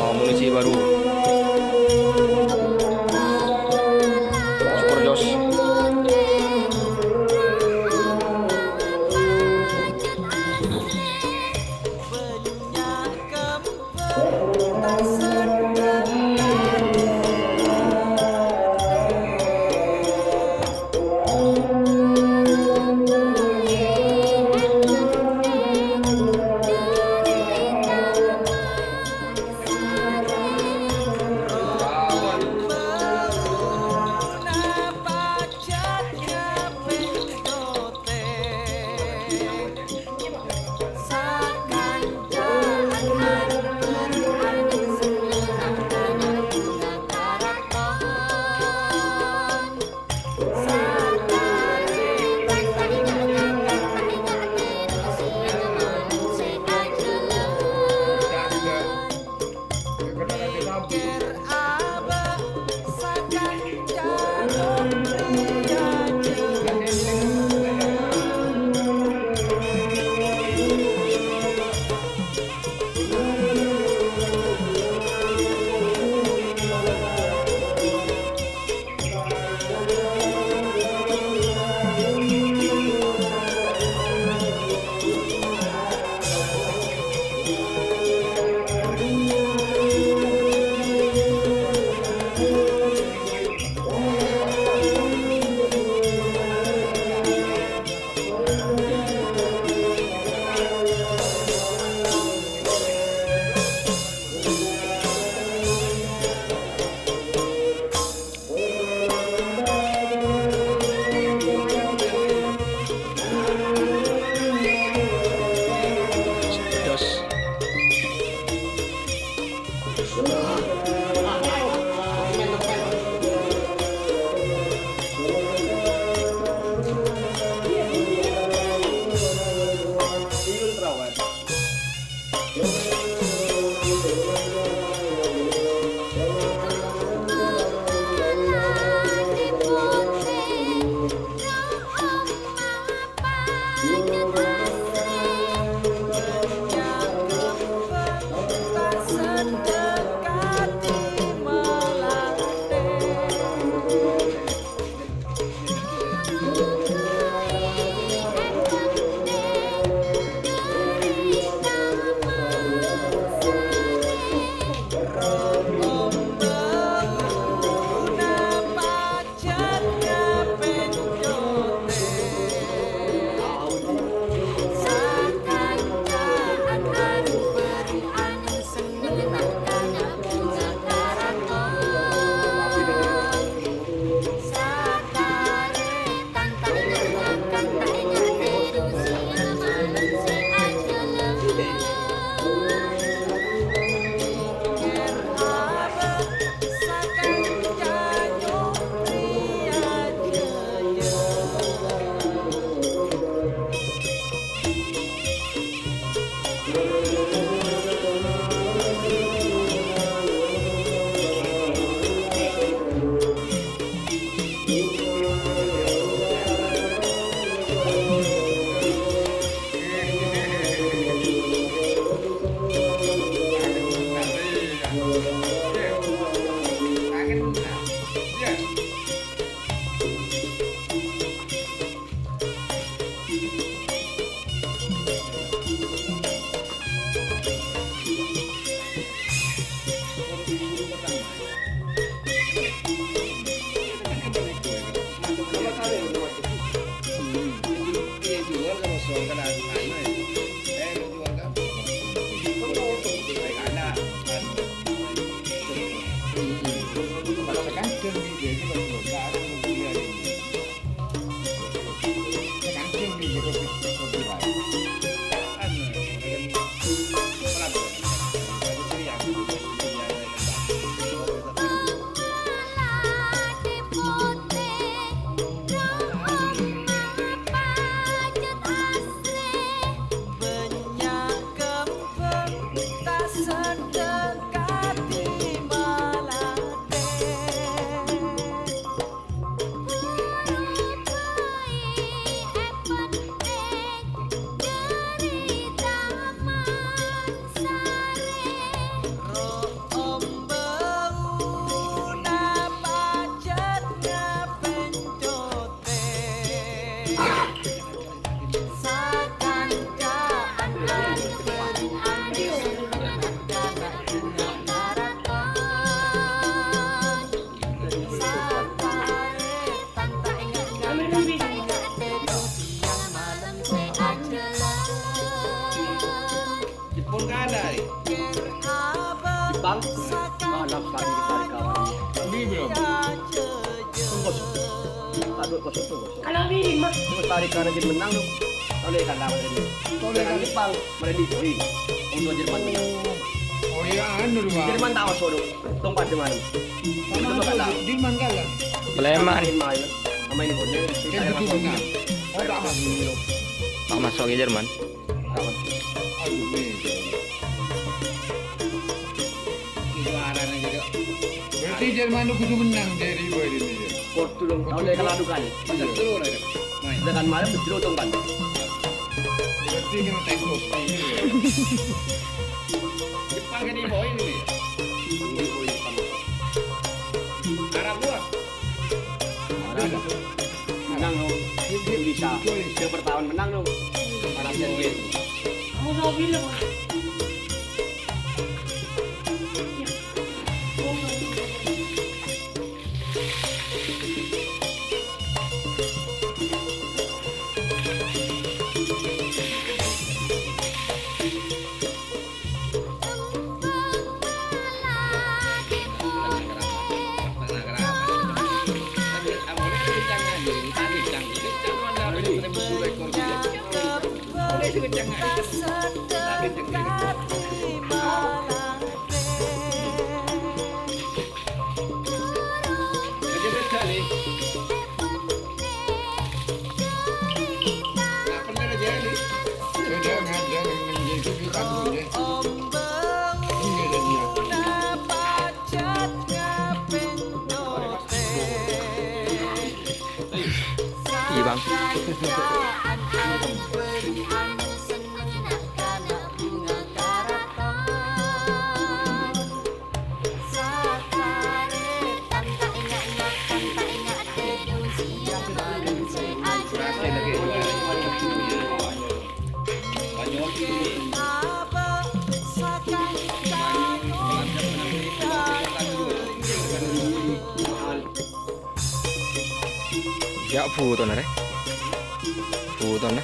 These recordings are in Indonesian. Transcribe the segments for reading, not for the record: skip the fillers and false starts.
Amunisi baru. Super Jos. Kang. Anak kami tarik kawan. Ini belum. Tunggu. Aduh kosong tuh. Kalau ini mah Terus tarik kanan jadi menang tuh. Oleh kan lawan ini. Oleh kan Jepang, mereka dipoi. Untuk Jerman menang. Oh iya, anu rumah. Jerman tahu sodo. Tongkat Jerman. Jerman kalah. Sleman. Nama ini bodoh. Kan itu menang. Oh, tak masuk. Pak masuk ke Jerman. Aduh, nih. Kejuaraan aja dok. Berarti Jerman itu kudu menang dari boy ini. Portu dong. Oleh kan adu kali. Telur aja. Main. Dengan malam betul tongkat. Berarti kena tengok ini. Jepang kan ini boy ini. Arab gua. Menang dong. Indonesia. Yang pertama menang dong. Arabnya gitu. kamu mau bilang Iya bang. Ya foto na re. Foto na.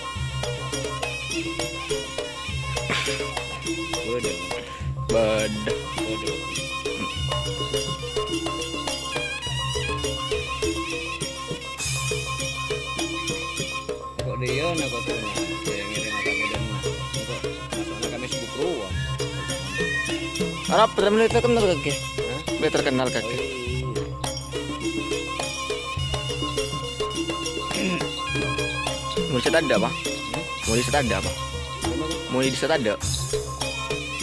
Bed. Kok dia nak kau tu nak yang ngirim apa medan nak. Kok masuknya kami sebut ruang. Arab benar terkenal kaki. Benar terkenal kaki. Mau diset ada apa? Mau diset ada apa? Mau diset ada?